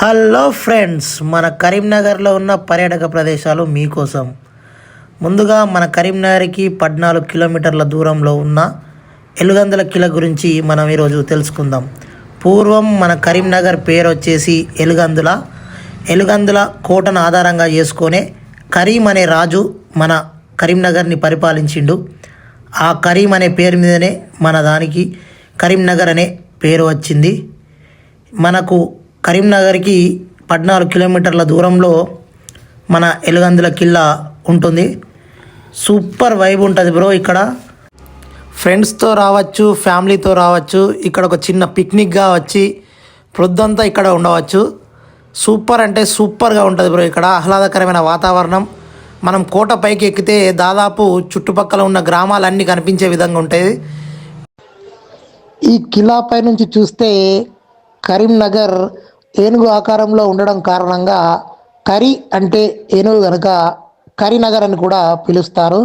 Hello friends, మన కరీంనగర్లో ఉన్న పర్యాటక ప్రదేశాలు మీకోసం. ముందుగా మన కరీంనగర్కి 14 కిలోమీటర్ల దూరంలో ఉన్న ఎలుగందుల కిల గురించి మనం ఈరోజు తెలుసుకుందాం. పూర్వం మన కరీంనగర్ పేరు వచ్చేసి ఎలుగందుల. ఎలుగందుల కోటను ఆధారంగా చేసుకొనే కరీం అనే రాజు మన కరీంనగర్ని పరిపాలించిండు. ఆ కరీం అనే పేరు మీదనే మన దానికి కరీంనగర్ అనే పేరు వచ్చింది. మనకు కరీంనగర్కి 14 కిలోమీటర్ల దూరంలో మన ఎలుగందుల కిల్లా ఉంటుంది. సూపర్ వైబ్ ఉంటుంది బ్రో. ఇక్కడ ఫ్రెండ్స్తో రావచ్చు, ఫ్యామిలీతో రావచ్చు. ఇక్కడ ఒక చిన్న పిక్నిక్గా వచ్చి ప్రొద్దంతా ఇక్కడ ఉండవచ్చు. సూపర్ అంటే సూపర్గా ఉంటుంది బ్రో. ఇక్కడ ఆహ్లాదకరమైన వాతావరణం. మనం కోట పైకి ఎక్కితే దాదాపు చుట్టుపక్కల ఉన్న గ్రామాలన్నీ కనిపించే విధంగా ఉంటుంది. ఈ కిలా పై నుంచి చూస్తే కరీంనగర్ ఏనుగు ఆకారంలో ఉండడం కారణంగా కరి అంటే ఏనుగు కనుక కరీనగర్ అని కూడా పిలుస్తారు.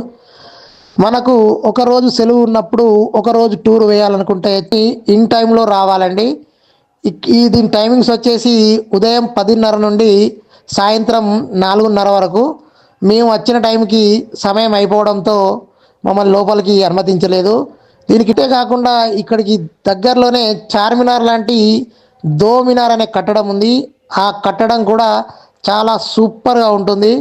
మనకు ఒకరోజు సెలవు ఉన్నప్పుడు ఒకరోజు టూర్ వేయాలనుకుంటే ఇన్ టైంలో రావాలండి. దీని టైమింగ్స్ వచ్చేసి ఉదయం 10:30 నుండి సాయంత్రం 4:30 వరకు. మేము వచ్చిన టైంకి సమయం అయిపోవడంతో మమ్మల్ని లోపలికి అనుమతించలేదు. దీనికిటే కాకుండా ఇక్కడికి దగ్గరలోనే చార్మినార్ లాంటి దోమినార్ అనే కట్టడం ఉంది. ఆ కట్టడం కూడా చాలా సూపర్గా ఉంటుంది.